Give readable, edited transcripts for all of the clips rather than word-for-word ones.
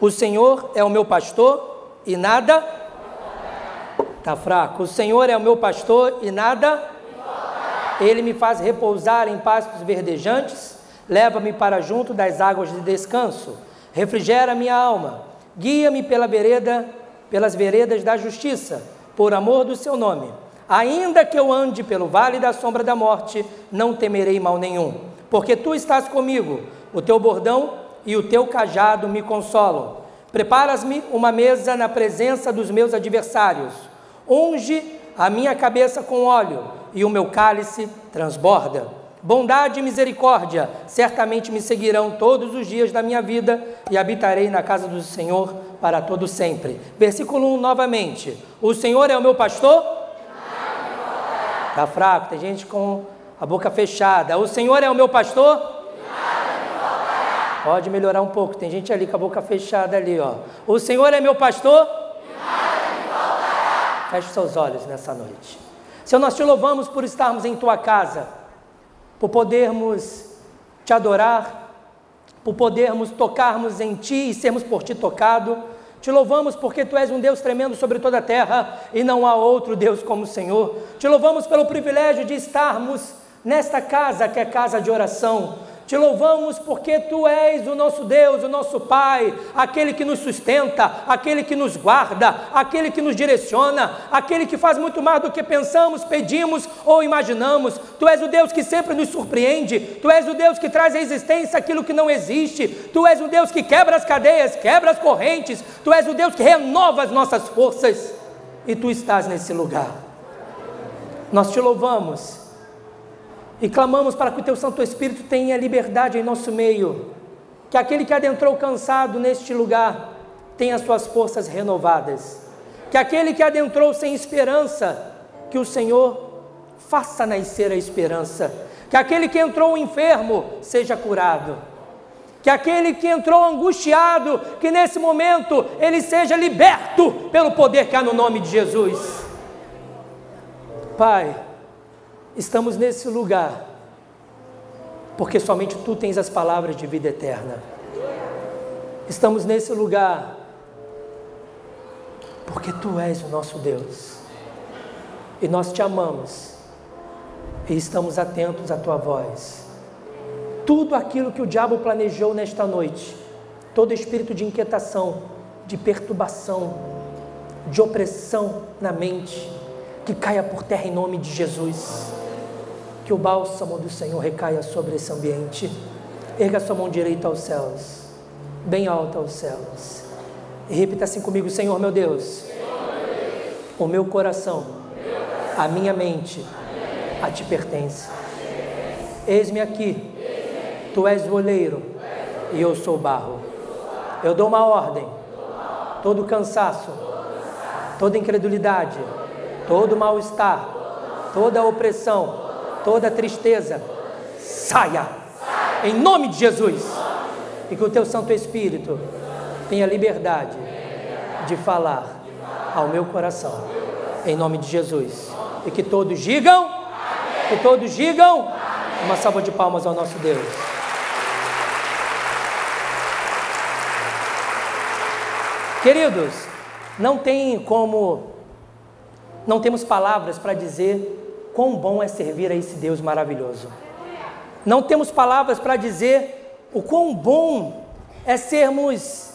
O Senhor é o meu pastor e nada... Está fraco. O Senhor é o meu pastor e nada... Ele me faz repousar em pastos verdejantes, leva-me para junto das águas de descanso, refrigera minha alma, guia-me pelas veredas da justiça, por amor do seu nome. Ainda que eu ande pelo vale da sombra da morte, não temerei mal nenhum, porque tu estás comigo, o teu bordão e o teu cajado me consolam. Preparas-me uma mesa na presença dos meus adversários, unge a minha cabeça com óleo, e o meu cálice transborda. Bondade e misericórdia certamente me seguirão todos os dias da minha vida, e habitarei na casa do Senhor para todo sempre. Versículo 1 novamente. O Senhor é o meu pastor? Está fraco, tem gente com a boca fechada. O Senhor é o meu pastor? Pode melhorar um pouco, tem gente ali com a boca fechada ali, ó. O Senhor é meu pastor? Feche seus olhos nessa noite. Senhor, nós te louvamos por estarmos em tua casa, por podermos te adorar, por podermos tocarmos em ti e sermos por ti tocados. Te louvamos porque tu és um Deus tremendo sobre toda a terra e não há outro Deus como o Senhor. Te louvamos pelo privilégio de estarmos nesta casa que é casa de oração. Te louvamos porque tu és o nosso Deus, o nosso Pai, aquele que nos sustenta, aquele que nos guarda, aquele que nos direciona, aquele que faz muito mais do que pensamos, pedimos ou imaginamos. Tu és o Deus que sempre nos surpreende, tu és o Deus que traz à existência aquilo que não existe, tu és o Deus que quebra as cadeias, quebra as correntes, tu és o Deus que renova as nossas forças, e tu estás nesse lugar. Nós te louvamos e clamamos para que o teu Santo Espírito tenha liberdade em nosso meio, que aquele que adentrou cansado neste lugar tenha suas forças renovadas, que aquele que adentrou sem esperança, que o Senhor faça nascer a esperança, que aquele que entrou enfermo seja curado, que aquele que entrou angustiado, que nesse momento ele seja liberto pelo poder que há no nome de Jesus. Pai, estamos nesse lugar, porque somente tu tens as palavras de vida eterna. Estamos nesse lugar, porque tu és o nosso Deus, e nós te amamos, e estamos atentos à tua voz. Tudo aquilo que o diabo planejou nesta noite, todo espírito de inquietação, de perturbação, de opressão na mente, que caia por terra em nome de Jesus. Que o bálsamo do Senhor recaia sobre esse ambiente. Erga sua mão direita aos céus, bem alta aos céus, e repita assim comigo: Senhor meu Deus, o meu coração, a minha mente, a ti pertence. Eis-me aqui, tu és o oleiro e eu sou o barro. Eu dou uma ordem: todo cansaço, toda incredulidade, todo mal-estar, toda opressão, toda tristeza, saia, em nome de Jesus, e que o teu Santo Espírito tenha liberdade de falar ao meu coração, em nome de Jesus, e que todos digam, uma salva de palmas ao nosso Deus. Queridos, não temos palavras para dizer quão bom é servir a esse Deus maravilhoso. Não temos palavras para dizer o quão bom é sermos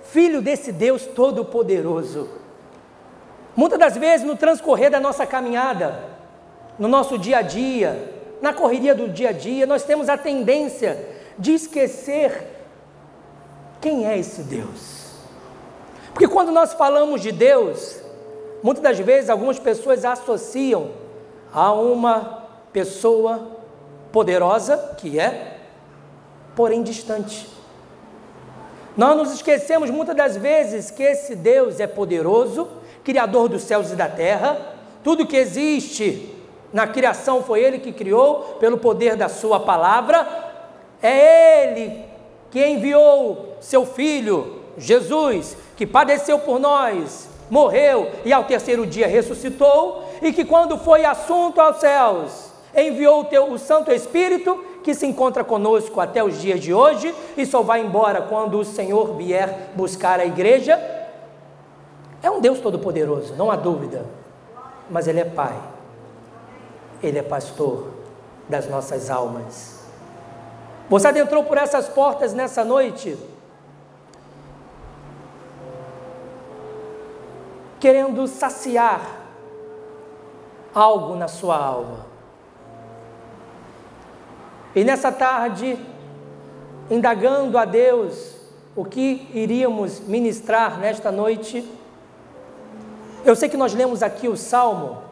filho desse Deus todo-poderoso. Muitas das vezes, no transcorrer da nossa caminhada, no nosso dia a dia, na correria do dia a dia, nós temos a tendência de esquecer quem é esse Deus. Porque quando nós falamos de Deus, muitas das vezes algumas pessoas associam a uma pessoa poderosa, que é, porém distante. Nós nos esquecemos muitas das vezes que esse Deus é poderoso, Criador dos céus e da terra. Tudo que existe na criação foi Ele que criou, pelo poder da sua palavra. É Ele que enviou seu Filho, Jesus, que padeceu por nós, morreu e ao terceiro dia ressuscitou, e que quando foi assunto aos céus, enviou o Santo Espírito, que se encontra conosco até os dias de hoje e só vai embora quando o Senhor vier buscar a igreja. É um Deus todo-poderoso, não há dúvida, mas Ele é Pai, Ele é pastor das nossas almas. Você adentrou por essas portas nessa noite, querendo saciar algo na sua alma. E nessa tarde, indagando a Deus o que iríamos ministrar nesta noite, eu sei que nós lemos aqui o Salmo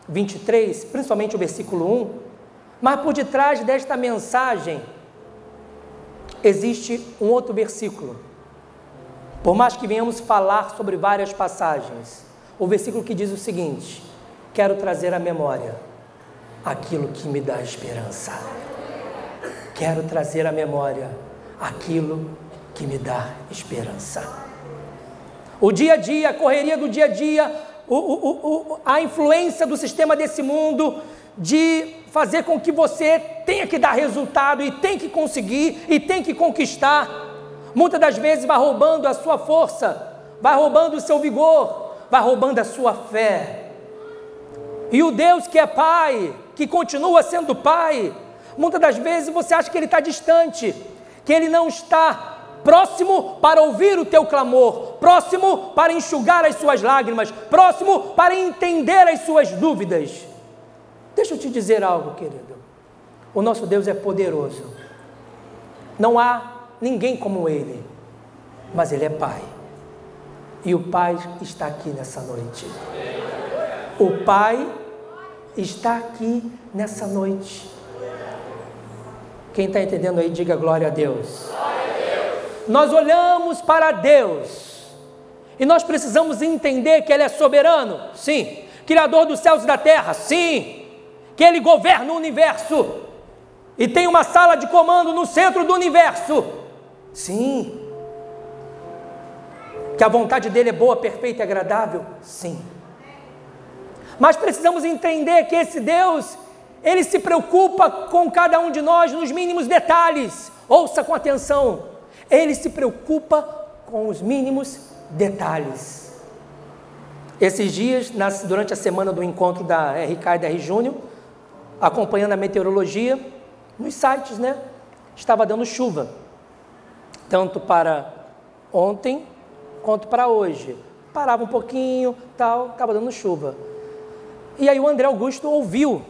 23, principalmente o versículo 1, mas por detrás desta mensagem existe um outro versículo. Por mais que venhamos falar sobre várias passagens, o versículo que diz o seguinte: quero trazer à memória aquilo que me dá esperança. Quero trazer à memória aquilo que me dá esperança. O dia a dia, a correria do dia a dia, a influência do sistema desse mundo de fazer com que você tenha que dar resultado e tem que conseguir e tem que conquistar, muitas das vezes vai roubando a sua força, vai roubando o seu vigor, vai roubando a sua fé. E o Deus que é Pai, que continua sendo Pai, muitas das vezes você acha que Ele está distante, que Ele não está próximo para ouvir o teu clamor, próximo para enxugar as suas lágrimas, próximo para entender as suas dúvidas. Deixa eu te dizer algo, querido. O nosso Deus é poderoso. Não há ninguém como Ele, mas Ele é Pai. E o Pai está aqui nessa noite. O Pai está aqui nessa noite. Quem está entendendo aí, diga glória a Deus. Nós olhamos para Deus e nós precisamos entender que Ele é soberano, sim. Criador dos céus e da terra, sim. Que Ele governa o universo e tem uma sala de comando no centro do universo, sim. Que a vontade dEle é boa, perfeita e agradável, sim. Mas precisamos entender que esse Deus, Ele se preocupa com cada um de nós nos mínimos detalhes. Ouça com atenção. Ele se preocupa com os mínimos detalhes. Esses dias, durante a semana do encontro da RK e da R Júnior, acompanhando a meteorologia, nos sites, estava dando chuva. Tanto para ontem, quanto para hoje. Parava um pouquinho, estava dando chuva. E aí o André Augusto ouviu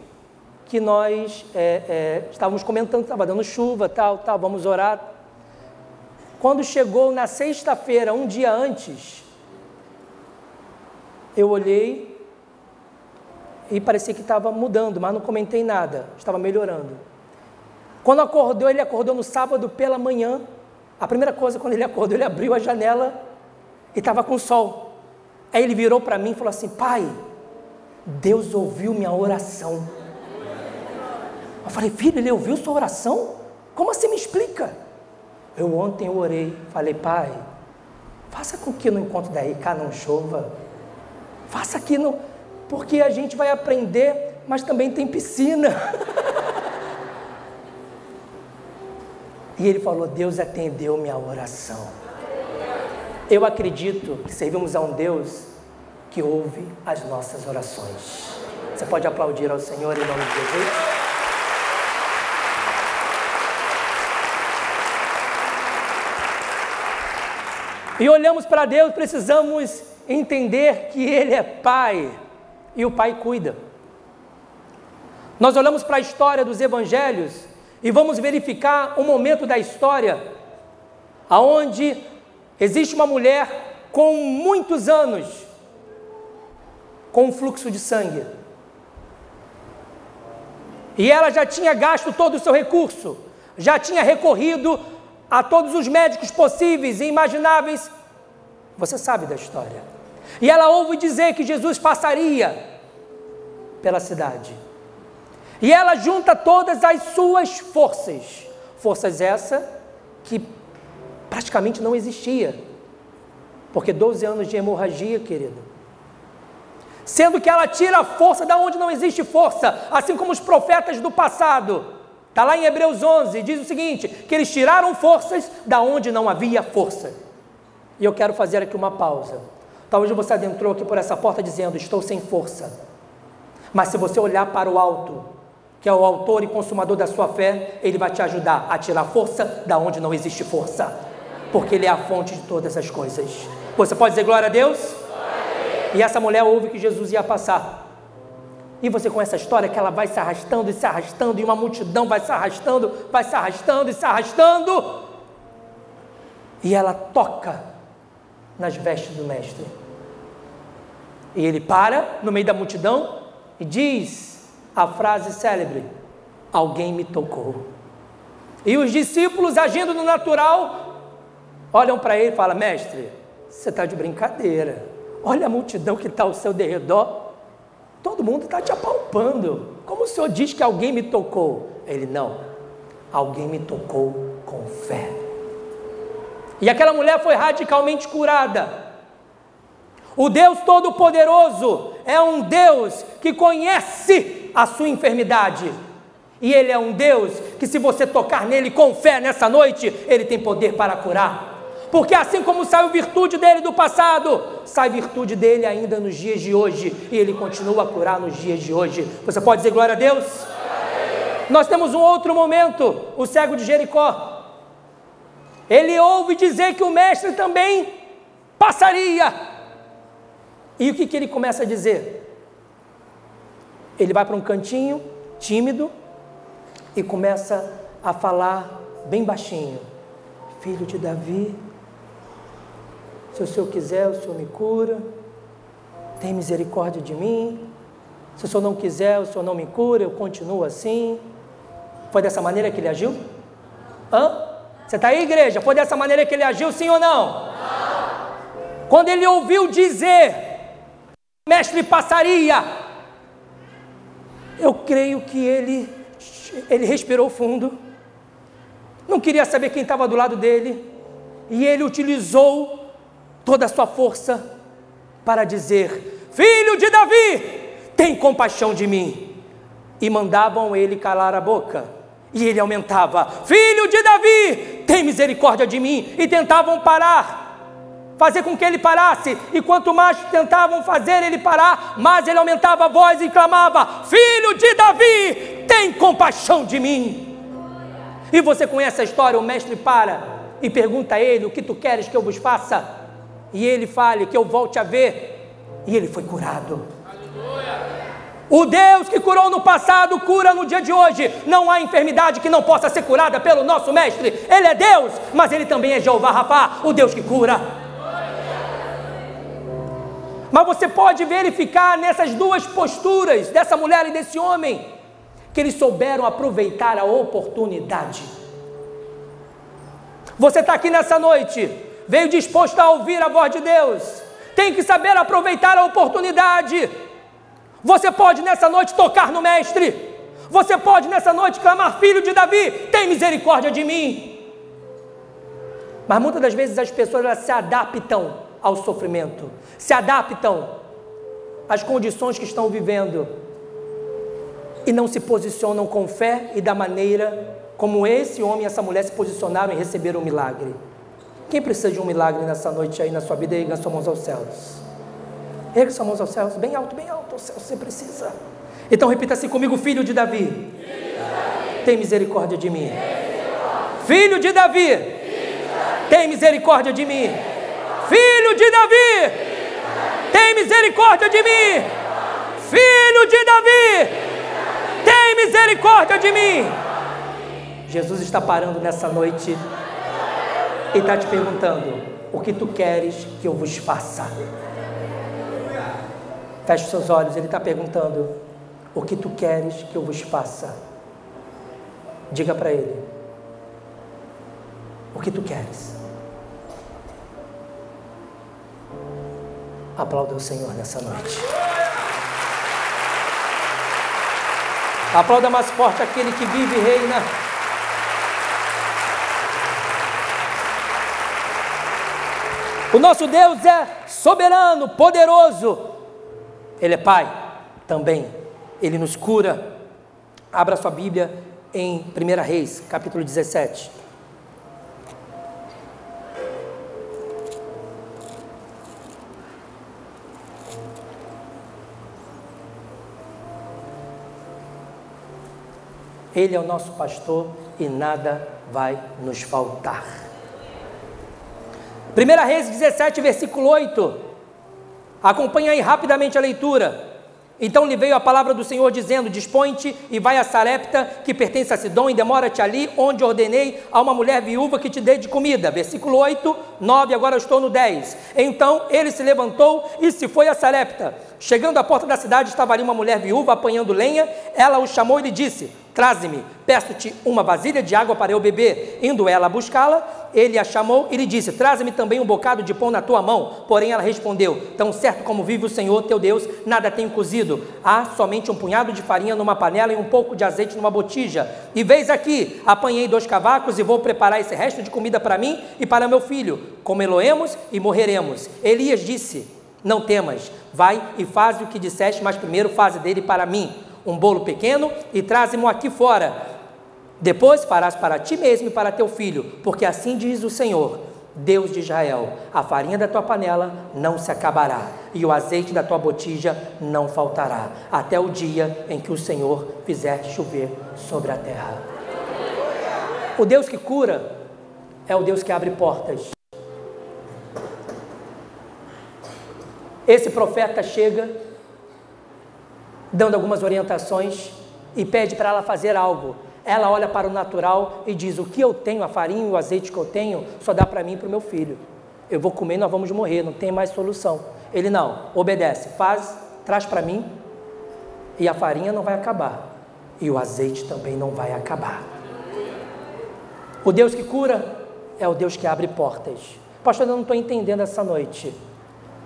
que nós estávamos comentando que estava dando chuva, vamos orar. Quando chegou na sexta-feira, um dia antes, eu olhei e parecia que estava mudando, mas não comentei nada, estava melhorando. Quando ele acordou no sábado pela manhã, a primeira coisa, quando ele acordou, ele abriu a janela e estava com sol. Aí ele virou para mim e falou assim: pai, Deus ouviu minha oração. Eu falei: filho, Ele ouviu sua oração? Como assim? Me explica. Ontem eu orei, falei: pai, faça com que no encontro da RK não chova, faça aqui, porque a gente vai aprender, mas também tem piscina. E ele falou: Deus atendeu minha oração. Eu acredito que servimos a um Deus que ouve as nossas orações. Você pode aplaudir ao Senhor em nome de Jesus? E olhamos para Deus, precisamos entender que Ele é Pai e o Pai cuida. Nós olhamos para a história dos evangelhos e vamos verificar um momento da história onde existe uma mulher com muitos anos com um fluxo de sangue. E ela já tinha gasto todo o seu recurso, já tinha recorrido a todos os médicos possíveis e imagináveis. Você sabe da história. E ela ouve dizer que Jesus passaria pela cidade. E ela junta todas as suas forças. Forças essa que praticamente não existia. Porque 12 anos de hemorragia, querido. Sendo que ela tira a força da onde não existe força. Assim como os profetas do passado. Está lá em Hebreus 11, diz o seguinte, que eles tiraram forças da onde não havia força. E eu quero fazer aqui uma pausa. Talvez você adentrou aqui por essa porta dizendo, estou sem força. Mas se você olhar para o alto, que é o autor e consumador da sua fé, ele vai te ajudar a tirar força da onde não existe força. Porque ele é a fonte de todas as coisas. Você pode dizer glória a Deus? E essa mulher ouve que Jesus ia passar. E você conhece a história que ela vai se arrastando e se arrastando, e uma multidão vai se arrastando e se arrastando. E ela toca nas vestes do mestre. E ele para no meio da multidão e diz a frase célebre, alguém me tocou. E os discípulos, agindo no natural, olham para ele e falam, mestre, você está de brincadeira. Olha a multidão que está ao seu derredor. Todo mundo está te apalpando. Como o senhor diz que alguém me tocou? Ele, não. Alguém me tocou com fé. E aquela mulher foi radicalmente curada. O Deus Todo-Poderoso é um Deus que conhece a sua enfermidade. E Ele é um Deus que, se você tocar nele com fé nessa noite, Ele tem poder para curar. Porque assim como saiu virtude dele do passado, sai virtude dele ainda nos dias de hoje. E ele continua a curar nos dias de hoje. Você pode dizer glória a Deus? Nós temos um outro momento, o cego de Jericó. Ele ouve dizer que o mestre também passaria. E o que ele começa a dizer? Ele vai para um cantinho, tímido, e começa a falar bem baixinho. Filho de Davi, se o Senhor quiser, o Senhor me cura, tem misericórdia de mim. Se o Senhor não quiser, o Senhor não me cura, eu continuo assim. Foi dessa maneira que ele agiu? Você está aí, igreja? Foi dessa maneira que ele agiu, sim ou não? Não. Quando ele ouviu dizer, o mestre passaria, eu creio que ele respirou fundo, não queria saber quem estava do lado dele, e ele utilizou toda a sua força para dizer, filho de Davi, tem compaixão de mim. E mandavam ele calar a boca, e ele aumentava, filho de Davi, tem misericórdia de mim. E tentavam fazer com que ele parasse, e quanto mais tentavam fazer ele parar, mais ele aumentava a voz e clamava, filho de Davi, tem compaixão de mim. E você conhece a história, o mestre para e pergunta a ele, o que tu queres que eu vos faça? E ele fale, que eu volte a ver. E ele foi curado. Aleluia. O Deus que curou no passado, cura no dia de hoje. Não há enfermidade que não possa ser curada pelo nosso mestre. Ele é Deus, mas ele também é Jeová Rafá, o Deus que cura. Mas você pode verificar nessas duas posturas, dessa mulher e desse homem, que eles souberam aproveitar a oportunidade. Você está aqui nessa noite, veio disposto a ouvir a voz de Deus, tem que saber aproveitar a oportunidade. Você pode nessa noite tocar no mestre, você pode nessa noite clamar, filho de Davi, tem misericórdia de mim. Mas muitas das vezes as pessoas elas se adaptam ao sofrimento, se adaptam às condições que estão vivendo e não se posicionam com fé e da maneira como esse homem e essa mulher se posicionaram e receberam o milagre. Quem precisa de um milagre nessa noite aí na sua vida? Erga suas mãos aos céus. Erga suas mãos aos céus, bem alto aos céus, você precisa. Então repita assim comigo, filho de Davi, tem misericórdia de mim. Filho de Davi, tem misericórdia de mim. Filho de Davi, tem misericórdia de mim. Filho de Davi, tem misericórdia de mim. Jesus está parando nessa noite e está te perguntando, o que tu queres que eu vos faça? Feche os seus olhos, ele está perguntando, o que tu queres que eu vos faça? Diga para ele, o que tu queres? Aplauda o Senhor nessa noite. Aplauda mais forte aquele que vive e reina. O nosso Deus é soberano, poderoso. Ele é Pai também. Ele nos cura. Abra sua Bíblia em 1 Reis, capítulo 17. Ele é o nosso pastor e nada vai nos faltar. 1 Reis 17, versículo 8. Acompanha aí rapidamente a leitura. Então lhe veio a palavra do Senhor dizendo: dispõe-te e vai a Sarepta, que pertence a Sidom, e demora-te ali, onde ordenei a uma mulher viúva que te dê de comida. Versículo 8, 9, agora eu estou no 10. Então ele se levantou e se foi a Sarepta. Chegando à porta da cidade, estava ali uma mulher viúva apanhando lenha. Ela o chamou e lhe disse: traze-me, peço-te uma vasilha de água para eu beber. Indo ela a buscá-la, ele a chamou e lhe disse: traze-me também um bocado de pão na tua mão. Porém ela respondeu: tão certo como vive o Senhor teu Deus, nada tenho cozido. Há somente um punhado de farinha numa panela e um pouco de azeite numa botija. E veis aqui, apanhei 2 cavacos e vou preparar esse resto de comida para mim e para meu filho. Comê-lo-emos e morreremos. Elias disse: não temas, vai e faze o que disseste, mas primeiro faze dele para mim um bolo pequeno e traze-mo aqui fora. Depois farás para ti mesmo e para teu filho, porque assim diz o Senhor, Deus de Israel: a farinha da tua panela não se acabará e o azeite da tua botija não faltará, até o dia em que o Senhor fizer chover sobre a terra. O Deus que cura é o Deus que abre portas. Esse profeta chega dando algumas orientações e pede para ela fazer algo. Ela olha para o natural e diz: o que eu tenho, a farinha e o azeite que eu tenho, só dá para mim e para o meu filho. Eu vou comer e nós vamos morrer, não tem mais solução. Ele não, obedece, faz, traz para mim, e a farinha não vai acabar, e o azeite também não vai acabar. O Deus que cura é o Deus que abre portas. Pastor, eu não estou entendendo essa noite.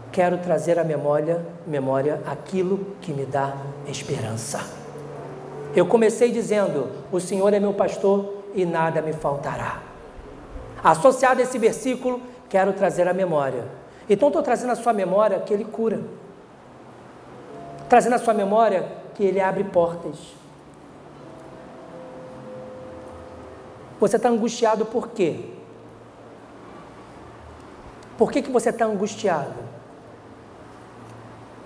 Quero trazer à memória aquilo que me dá esperança. Eu comecei dizendo: o Senhor é meu pastor e nada me faltará. Associado a esse versículo, quero trazer à memória. Então estou trazendo à sua memória que Ele cura. Trazendo à sua memória que Ele abre portas. Você está angustiado por quê? Por que você está angustiado?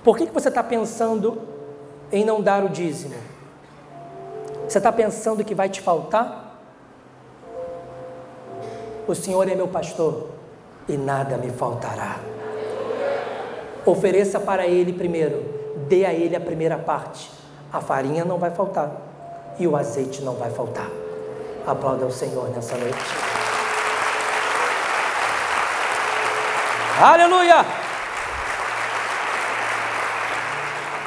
Por que você está pensando em não dar o dízimo? Você está pensando que vai te faltar? O Senhor é meu pastor e nada me faltará. Ofereça para Ele primeiro, dê a Ele a primeira parte. A farinha não vai faltar e o azeite não vai faltar. Aplauda o Senhor nessa noite. Aleluia!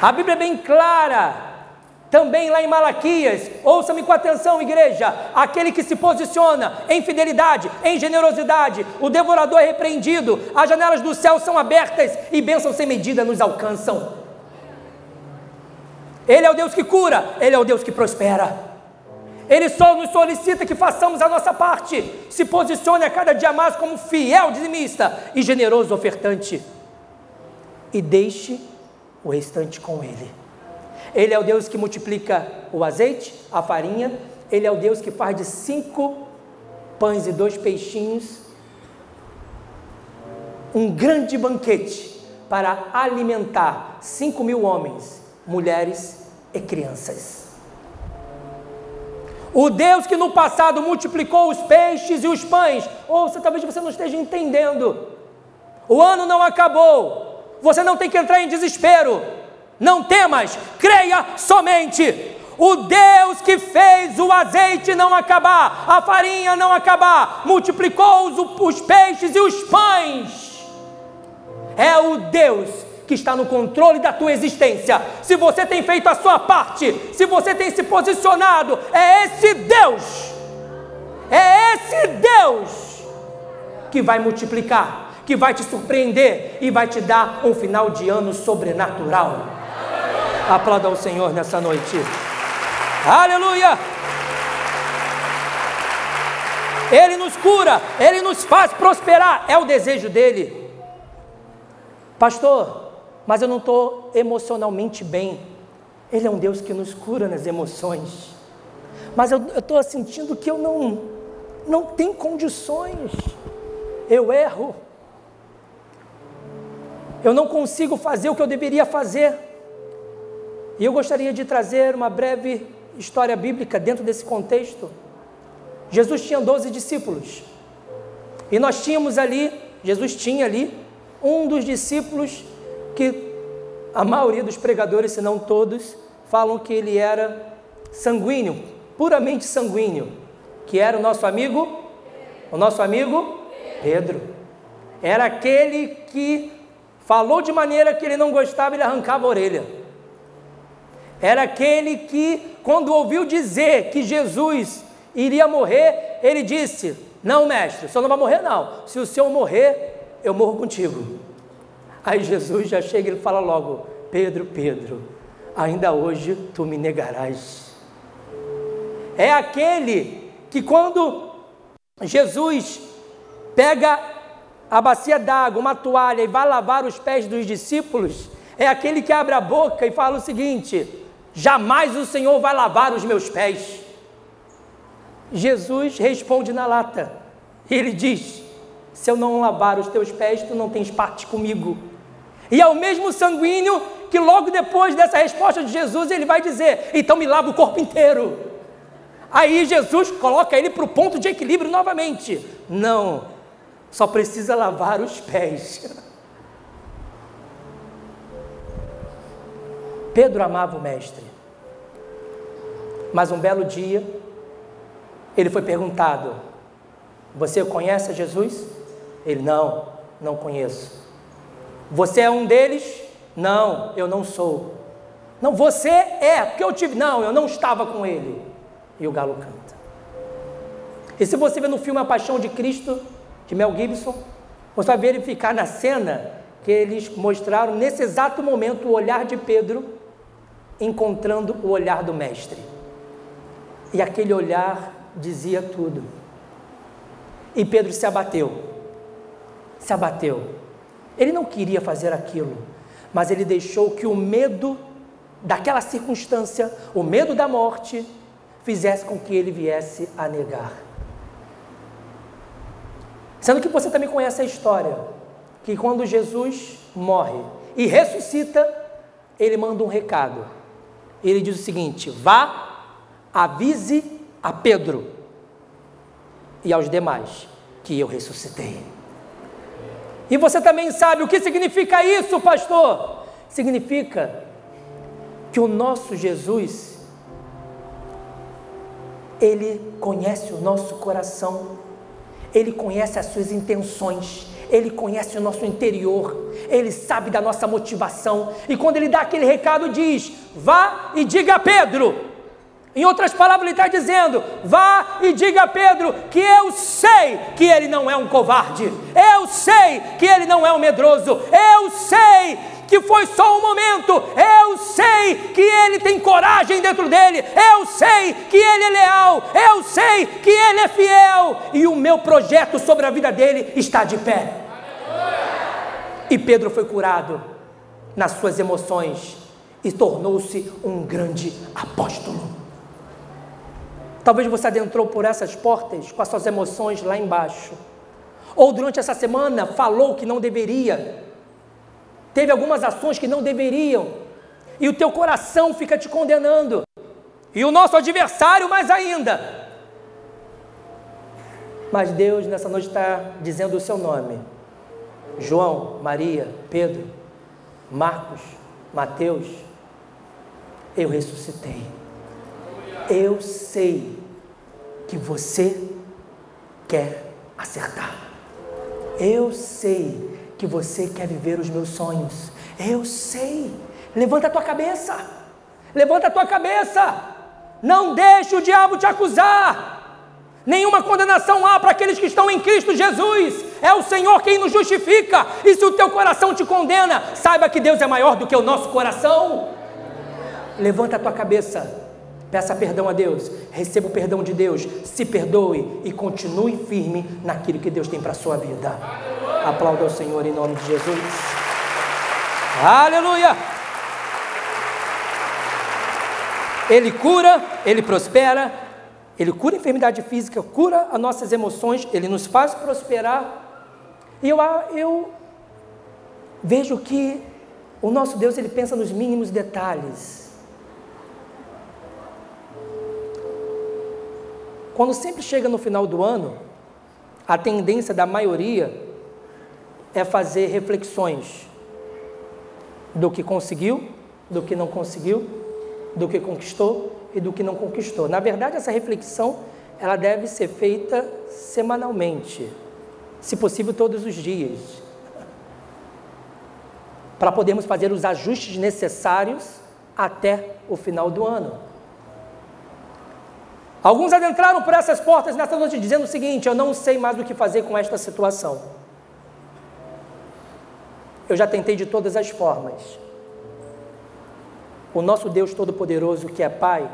A Bíblia é bem clara, também lá em Malaquias. Ouça-me com atenção, igreja: aquele que se posiciona em fidelidade, em generosidade, o devorador é repreendido, as janelas do céu são abertas e bênçãos sem medida nos alcançam. Ele é o Deus que cura, Ele é o Deus que prospera. Ele só nos solicita que façamos a nossa parte, se posicione a cada dia mais como fiel dizimista e generoso ofertante, e deixe o restante com Ele. Ele é o Deus que multiplica o azeite, a farinha. Ele é o Deus que faz de 5 pães e 2 peixinhos um grande banquete para alimentar 5.000 homens, mulheres e crianças. O Deus que no passado multiplicou os peixes e os pães. Ouça, talvez você não esteja entendendo. O ano não acabou. Você não tem que entrar em desespero. Não temas, creia somente. O Deus que fez o azeite não acabar, a farinha não acabar, multiplicou os peixes e os pães, é o Deus que está no controle da tua existência. Se você tem feito a sua parte, se você tem se posicionado, é esse Deus que vai multiplicar, que vai te surpreender e vai te dar um final de ano sobrenatural. Aplauda ao Senhor nessa noite. Aleluia! Ele nos cura, Ele nos faz prosperar, é o desejo dEle. Pastor, mas eu não estou emocionalmente bem. Ele é um Deus que nos cura nas emoções. mas eu estou sentindo que eu não tenho condições, eu erro, eu não consigo fazer o que eu deveria fazer. E eu gostaria de trazer uma breve história bíblica dentro desse contexto. Jesus tinha 12 discípulos, e Jesus tinha ali um dos discípulos que a maioria dos pregadores, se não todos, falam que ele era sanguíneo, puramente sanguíneo, que era o nosso amigo Pedro. Era aquele que falou de maneira que ele não gostava, ele arrancava a orelha. Era aquele que, quando ouviu dizer que Jesus iria morrer, ele disse: não, mestre, o senhor não vai morrer não, se o senhor morrer, eu morro contigo. Aí Jesus já chega e ele fala logo: Pedro, Pedro, ainda hoje tu me negarás. É aquele que, quando Jesus pega a bacia d'água, uma toalha, e vai lavar os pés dos discípulos, é aquele que abre a boca e fala o seguinte: jamais o Senhor vai lavar os meus pés. Jesus responde na lata, ele diz: se eu não lavar os teus pés, tu não tens parte comigo. E é o mesmo sanguíneo que logo depois dessa resposta de Jesus, ele vai dizer: então me lava o corpo inteiro. Aí Jesus coloca ele para o ponto de equilíbrio novamente: não, só precisa lavar os pés. Pedro amava o mestre, mas um belo dia, ele foi perguntado: você conhece a Jesus? Ele: não conheço. Você é um deles? Não, eu não sou. Não, você é, porque eu tive. Não, eu não estava com ele. E o galo canta. E se você ver no filme A Paixão de Cristo, de Mel Gibson, você vai verificar na cena que eles mostraram nesse exato momento o olhar de Pedro encontrando o olhar do mestre. E aquele olhar dizia tudo. E Pedro se abateu. Ele não queria fazer aquilo, mas ele deixou que o medo daquela circunstância, o medo da morte, fizesse com que ele viesse a negar. Sendo que você também conhece a história, que quando Jesus morre e ressuscita, ele manda um recado. Ele diz o seguinte: vá, avise a Pedro e aos demais que eu ressuscitei. E você também sabe o que significa isso, pastor? Significa que o nosso Jesus, ele conhece o nosso coração, ele conhece as suas intenções, ele conhece o nosso interior, ele sabe da nossa motivação, e quando ele dá aquele recado, diz: vá e diga a Pedro. Em outras palavras, ele está dizendo: vá e diga a Pedro que eu sei que ele não é um covarde, eu sei que ele não é um medroso, eu sei que foi só um momento, eu sei que ele tem coragem dentro dele, eu sei que ele é leal, eu sei que ele é fiel, e o meu projeto sobre a vida dele está de pé. E Pedro foi curado nas suas emoções e tornou-se um grande apóstolo. Talvez você adentrou por essas portas com as suas emoções lá embaixo, ou durante essa semana falou que não deveria, teve algumas ações que não deveriam, e o teu coração fica te condenando, e o nosso adversário mais ainda. Mas Deus nessa noite está dizendo o seu nome: João, Maria, Pedro, Marcos, Mateus, eu ressuscitei. Eu sei que você quer acertar. Eu sei que você quer viver os meus sonhos. Eu sei. Levanta a tua cabeça. Levanta a tua cabeça. Não deixe o diabo te acusar. Nenhuma condenação há para aqueles que estão em Cristo Jesus. É o Senhor quem nos justifica. E se o teu coração te condena, saiba que Deus é maior do que o nosso coração. Levanta a tua cabeça. Peça perdão a Deus, receba o perdão de Deus, se perdoe e continue firme naquilo que Deus tem para a sua vida. Aplauda ao Senhor em nome de Jesus. Aleluia! Ele cura, ele prospera, Ele cura a enfermidade física, cura as nossas emoções, Ele nos faz prosperar. E eu vejo que o nosso Deus, Ele pensa nos mínimos detalhes. Quando sempre chega no final do ano, a tendência da maioria é fazer reflexões do que conseguiu, do que não conseguiu, do que conquistou e do que não conquistou. Na verdade, essa reflexão, ela deve ser feita semanalmente, se possível todos os dias, para podermos fazer os ajustes necessários até o final do ano. Alguns adentraram por essas portas nessa noite dizendo o seguinte: eu não sei mais o que fazer com esta situação. Eu já tentei de todas as formas. O nosso Deus Todo-Poderoso, que é Pai,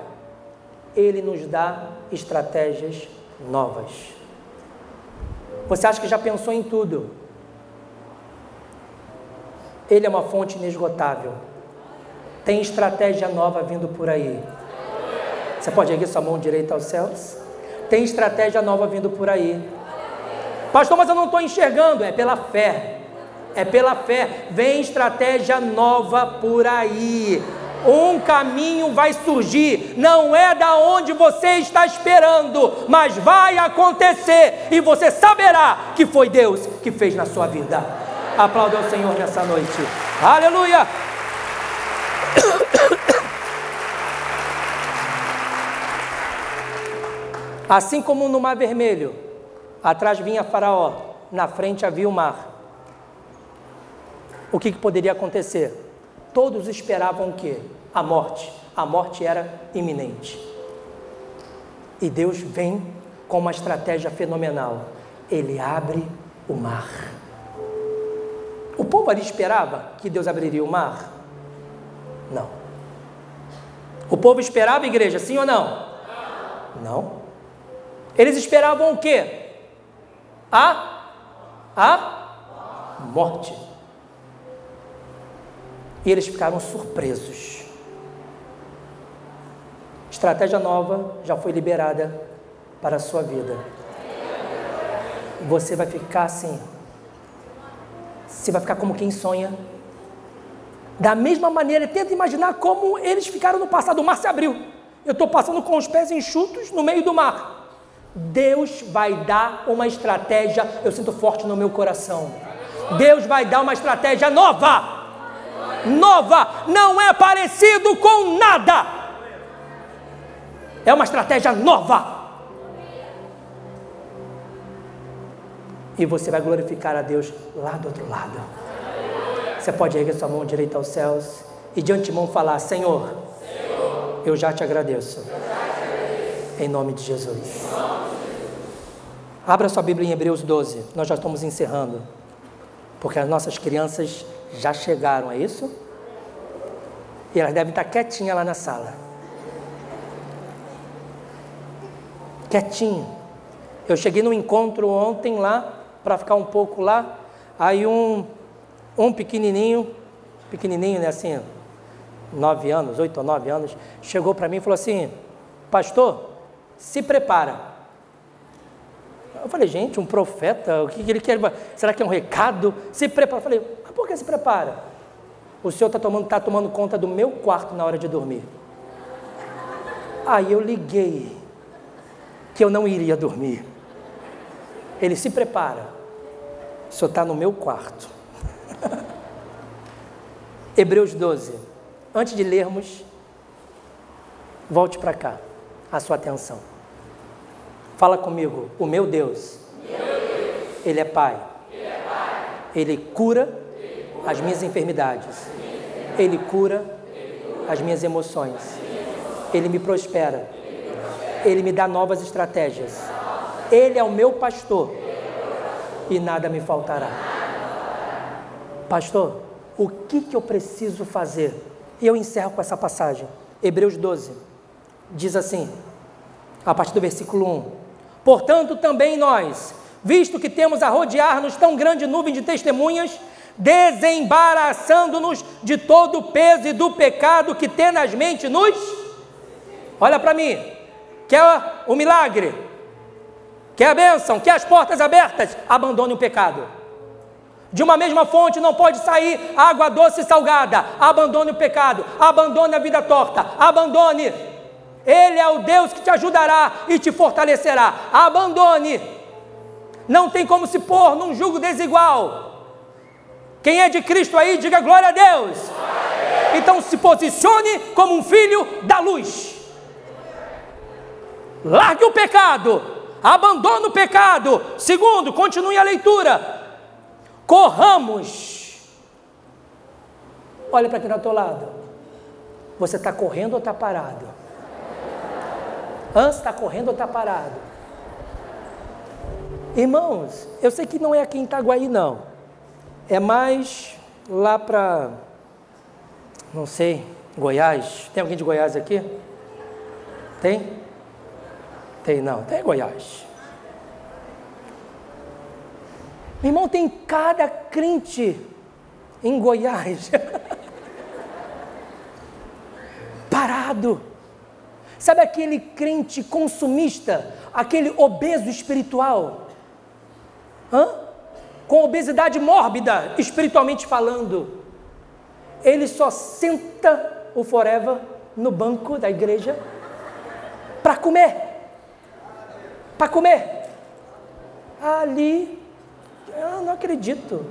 Ele nos dá estratégias novas. Você acha que já pensou em tudo? Ele é uma fonte inesgotável. Tem estratégia nova vindo por aí. Você pode erguer sua mão direita aos céus? Tem estratégia nova vindo por aí. Pastor, mas eu não estou enxergando. É pela fé. É pela fé. Vem estratégia nova por aí. Um caminho vai surgir. Não é da onde você está esperando, mas vai acontecer. E você saberá que foi Deus que fez na sua vida. Aplauda ao Senhor nessa noite. Aleluia! Assim como no Mar Vermelho, atrás vinha Faraó, na frente havia o mar. O que poderia acontecer? Todos esperavam o quê? A morte. A morte era iminente. E Deus vem com uma estratégia fenomenal. Ele abre o mar. O povo ali esperava que Deus abriria o mar? Não. O povo esperava, igreja, sim ou não? Não. Eles esperavam o quê? A morte. E eles ficaram surpresos. Estratégia nova já foi liberada para a sua vida. Você vai ficar assim. Você vai ficar como quem sonha. Da mesma maneira, tenta imaginar como eles ficaram no passado. O mar se abriu. Eu estou passando com os pés enxutos no meio do mar. Deus vai dar uma estratégia, eu sinto forte no meu coração. Deus vai dar uma estratégia nova. Nova, não é parecido com nada. É uma estratégia nova. E você vai glorificar a Deus lá do outro lado. Você pode erguer sua mão direita aos céus e de antemão falar: Senhor, eu já te agradeço. Em nome de Jesus. Abra sua Bíblia em Hebreus 12. Nós já estamos encerrando. Porque as nossas crianças já chegaram, é isso? E elas devem estar quietinhas lá na sala. Quietinho. Eu cheguei num encontro ontem lá, para ficar um pouco lá. Aí um pequenininho, né, assim, 9 anos, 8 ou 9 anos, chegou para mim e falou assim: pastor, se prepara. Eu falei: gente, um profeta, o que ele quer? Será que é um recado? Se prepara. Eu falei: mas por que se prepara? O senhor está tomando conta do meu quarto na hora de dormir. Aí eu liguei que eu não iria dormir. Ele: se prepara, o senhor está no meu quarto. Hebreus 12. Antes de lermos, volte para cá, a sua atenção. Fala comigo: o meu Deus, Ele é Pai. Ele cura as minhas enfermidades. Ele cura as minhas emoções. Ele me prospera. Ele me dá novas estratégias. Ele é o meu pastor e nada me faltará. Pastor, o que eu preciso fazer? E eu encerro com essa passagem. Hebreus 12 diz assim, a partir do versículo 1: portanto também nós, visto que temos a rodear-nos tão grande nuvem de testemunhas, desembaraçando-nos de todo o peso e do pecado que tenazmente nos... Olha para mim. quer o milagre, quer a bênção, quer as portas abertas, abandone o pecado. De uma mesma fonte não pode sair água doce e salgada. Abandone o pecado, abandone a vida torta, abandone. Ele é o Deus que te ajudará e te fortalecerá. Abandone. Não tem como se pôr num jugo desigual. Quem é de Cristo aí, diga glória a Deus. Então se posicione como um filho da luz. Largue o pecado, abandone o pecado. Segundo, continue a leitura. Corramos. Olha para quem está ao teu lado. Você está correndo ou está parado? Você está correndo ou está parado? Irmãos, eu sei que não é aqui em Itaguaí não. É mais lá para, não sei, Goiás. Tem alguém de Goiás aqui? Tem? Tem não, tem Goiás. Meu irmão, tem cada crente em Goiás parado. Sabe aquele crente consumista, aquele obeso espiritual? Com obesidade mórbida, espiritualmente falando. Ele só senta o forever no banco da igreja para comer. Para comer. Ali... Eu não acredito.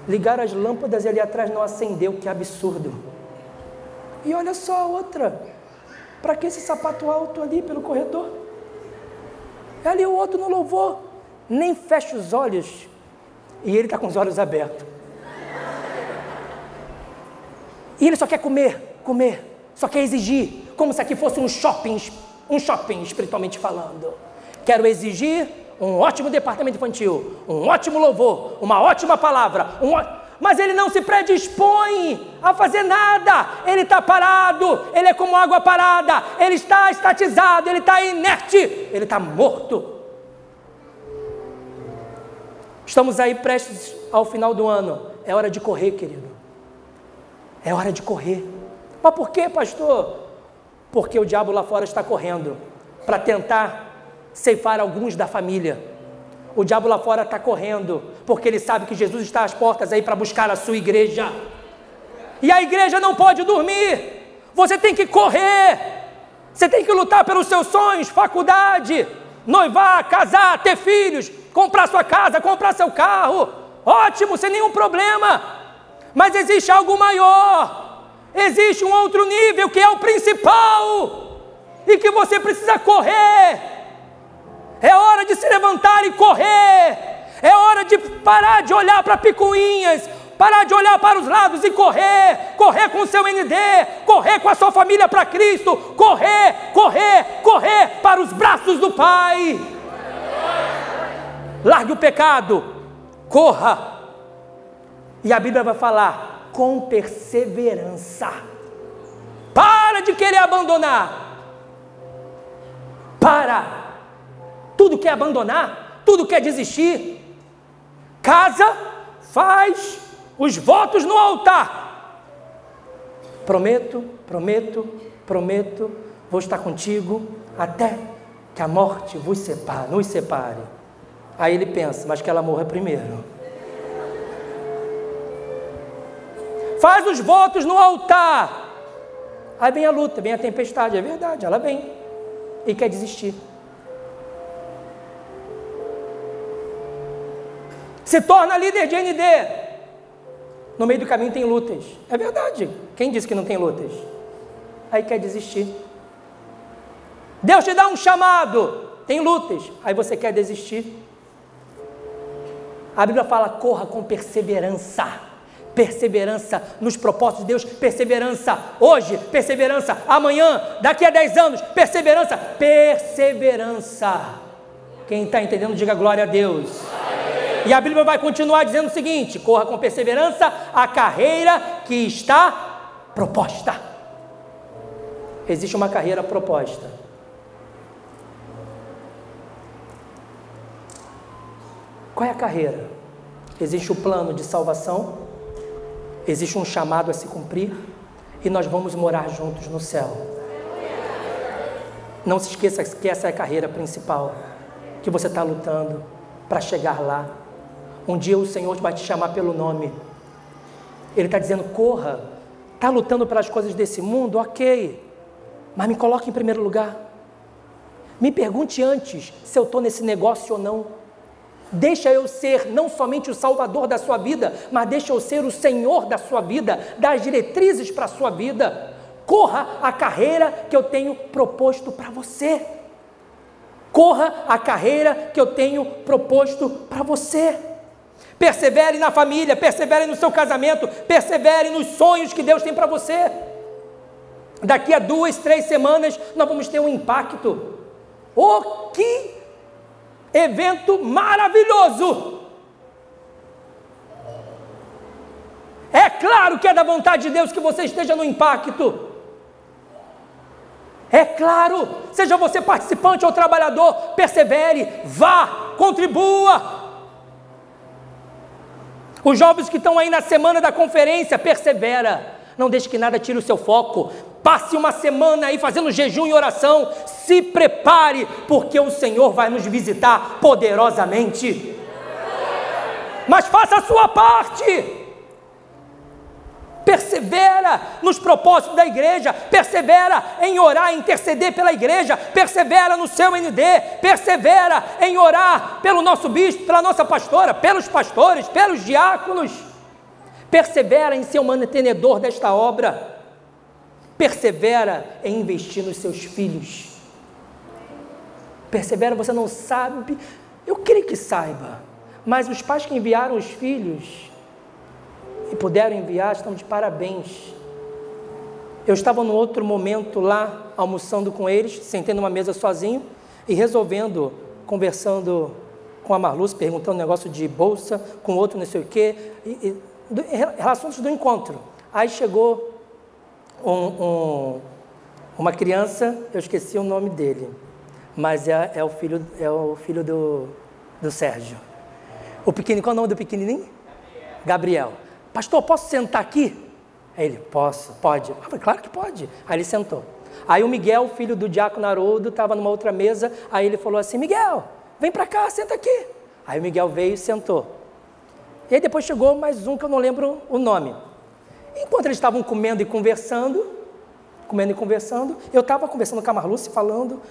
Ligaram as lâmpadas e ali atrás não acendeu, que absurdo. E olha só a outra. Para que esse sapato alto ali pelo corredor? Ali o outro no louvor, nem fecha os olhos. E ele está com os olhos abertos. E ele só quer comer, só quer exigir, como se aqui fosse um shopping espiritualmente falando. Quero exigir um ótimo departamento infantil, um ótimo louvor, uma ótima palavra, mas ele não se predispõe a fazer nada. Ele está parado, ele é como água parada, ele está estatizado, ele está inerte, ele está morto. Estamos aí prestes ao final do ano, é hora de correr, querido, é hora de correr. Mas por quê, pastor? Porque o diabo lá fora está correndo para tentar ceifar alguns da família. O diabo lá fora está correndo, porque ele sabe que Jesus está às portas aí para buscar a sua igreja. E a igreja não pode dormir. Você tem que correr. Você tem que lutar pelos seus sonhos, faculdade, noivar, casar, ter filhos, comprar sua casa, comprar seu carro. Ótimo, sem nenhum problema. Mas existe algo maior. Existe um outro nível que é o principal e que você precisa correr. É hora de se levantar e correr. É hora de parar de olhar para picuinhas, parar de olhar para os lados e correr. Correr com o seu ND, correr com a sua família para Cristo. Correr para os braços do Pai. Largue o pecado, corra. E a Bíblia vai falar com perseverança. Para de querer abandonar. Para. Tudo quer abandonar, tudo quer desistir. Casa, faz os votos no altar. Prometo, vou estar contigo até que a morte nos separe. Aí ele pensa, mas que ela morra primeiro. Faz os votos no altar. Aí vem a luta, vem a tempestade, é verdade, ela vem e quer desistir. Se torna líder de ND. No meio do caminho tem lutas. É verdade. Quem disse que não tem lutas? Aí quer desistir. Deus te dá um chamado. Tem lutas. Aí você quer desistir. A Bíblia fala, corra com perseverança. Perseverança nos propósitos de Deus. Perseverança hoje. Perseverança amanhã. Daqui a 10 anos. Perseverança. Perseverança. Quem está entendendo, diga glória a Deus. E a Bíblia vai continuar dizendo o seguinte: corra com perseverança a carreira que está proposta. Existe uma carreira proposta. Qual é a carreira? Existe o plano de salvação, existe um chamado a se cumprir, e nós vamos morar juntos no céu. Não se esqueça que essa é a carreira principal, que você está lutando para chegar lá. Um dia o Senhor vai te chamar pelo nome. Ele está dizendo, corra. Está lutando pelas coisas desse mundo? Ok. Mas me coloque em primeiro lugar. Me pergunte antes se eu estou nesse negócio ou não. Deixa eu ser não somente o salvador da sua vida, mas deixa eu ser o Senhor da sua vida, dar as diretrizes para a sua vida. Corra a carreira que eu tenho proposto para você. Corra a carreira que eu tenho proposto para você. Persevere na família, persevere no seu casamento, persevere nos sonhos que Deus tem para você. Daqui a 2, 3 semanas nós vamos ter um impacto. Oh, que evento maravilhoso! É claro que é da vontade de Deus que você esteja no impacto. É claro, seja você participante ou trabalhador, persevere, vá, contribua. Os jovens que estão aí na semana da conferência, persevera, não deixe que nada tire o seu foco. Passe uma semana aí fazendo jejum e oração, se prepare, porque o Senhor vai nos visitar poderosamente. Mas faça a sua parte. Persevera nos propósitos da igreja, persevera em orar, interceder pela igreja, persevera no seu ND, persevera em orar pelo nosso bispo, pela nossa pastora, pelos pastores, pelos diáconos, persevera em ser o mantenedor desta obra, persevera em investir nos seus filhos, persevera, você não sabe, eu creio que saiba, mas os pais que enviaram os filhos e puderam enviar, estão de parabéns. Eu estava num outro momento lá, almoçando com eles, sentei numa mesa sozinho e resolvendo, conversando com a Marluce, perguntando um negócio de bolsa, com outro não sei o quê, relações do encontro. Aí chegou uma criança, eu esqueci o nome dele, mas é o filho do Sérgio. O pequenininho, qual é o nome do pequenininho? Gabriel. Pastor, posso sentar aqui? Aí ele, posso, pode. Eu falei, claro que pode. Aí ele sentou. Aí o Miguel, filho do diácono Haroldo, estava numa outra mesa, aí ele falou assim, Miguel, vem para cá, senta aqui. Aí o Miguel veio e sentou. E aí depois chegou mais um que eu não lembro o nome. Enquanto eles estavam comendo e conversando, eu estava conversando com a Marluce, falando,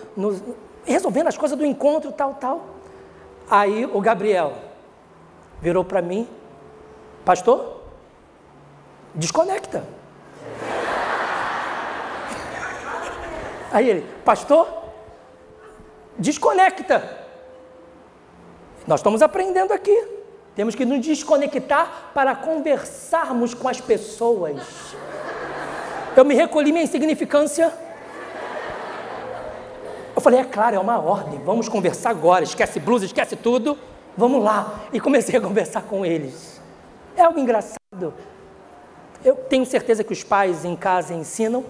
resolvendo as coisas do encontro, tal. Aí o Gabriel virou para mim, pastor, desconecta. Aí ele, pastor, desconecta. Nós estamos aprendendo aqui. Temos que nos desconectar para conversarmos com as pessoas. Eu me recolhi minha insignificância. Eu falei, é claro, é uma ordem, vamos conversar agora, esquece blusa, esquece tudo, vamos lá. E comecei a conversar com eles. É algo engraçado. Eu tenho certeza que os pais em casa ensinam,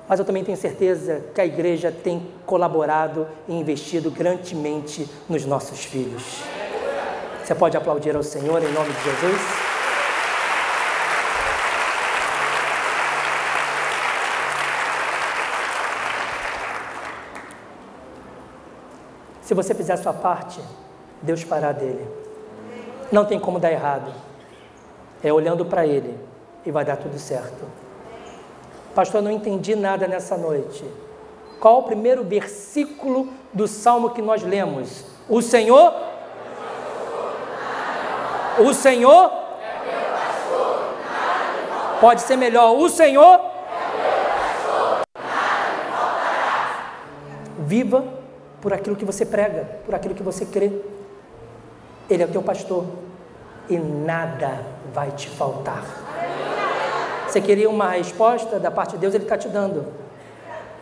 mas eu também tenho certeza que a igreja tem colaborado e investido grandemente nos nossos filhos. Você pode aplaudir ao Senhor em nome de Jesus? Se você fizer a sua parte, Deus fará dele. Não tem como dar errado. É olhando para Ele e vai dar tudo certo. Pastor, eu não entendi nada nessa noite. Qual o primeiro versículo do Salmo que nós lemos? O Senhor pode ser melhor. O Senhor viva por aquilo que você prega, por aquilo que você crê. Ele é o teu pastor e nada vai te faltar. Você queria uma resposta da parte de Deus? Ele está te dando.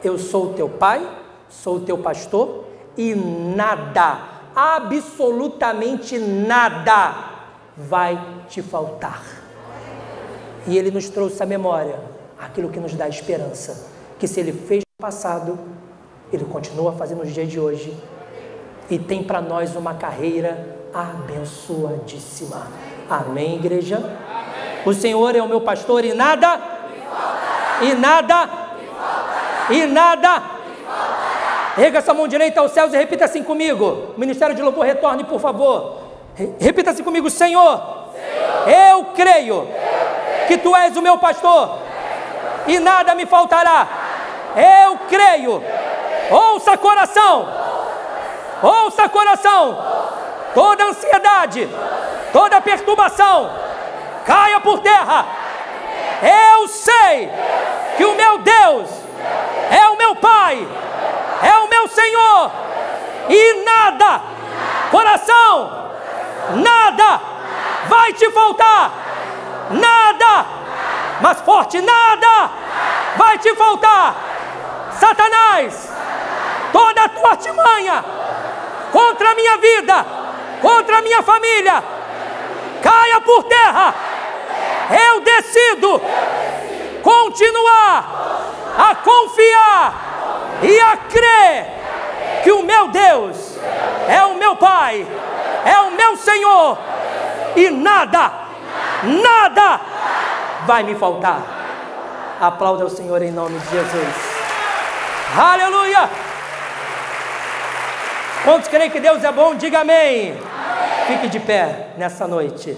Eu sou o teu pai, sou o teu pastor e nada, absolutamente nada vai te faltar. E Ele nos trouxe à memória aquilo que nos dá esperança, que se Ele fez no passado, Ele continua fazendo nos dias de hoje e tem para nós uma carreira abençoadíssima. Amém, igreja? Amém. O Senhor é o meu pastor e nada me faltará. Erga sua mão direita aos céus e repita assim comigo. O Ministério de Louvor, retorne, por favor. Repita assim comigo: Senhor, eu creio que Tu és o meu pastor e nada me faltará. Eu creio. Ouça, coração. Ouça, coração. Toda ansiedade, toda perturbação, caia por terra. Eu sei que o meu Deus é o meu Pai, é o meu Senhor, e nada, coração, nada vai te faltar, nada, mas forte, nada vai te faltar. Satanás, toda a tua artimanha contra a minha vida, contra a minha família, caia por terra. Eu decido continuar a confiar e a crer que o meu Deus é o meu Pai, é o meu Senhor, e nada vai me faltar. Aplauda o Senhor em nome de Jesus. Aleluia! Quantos creem que Deus é bom? Diga amém. Fique de pé nessa noite.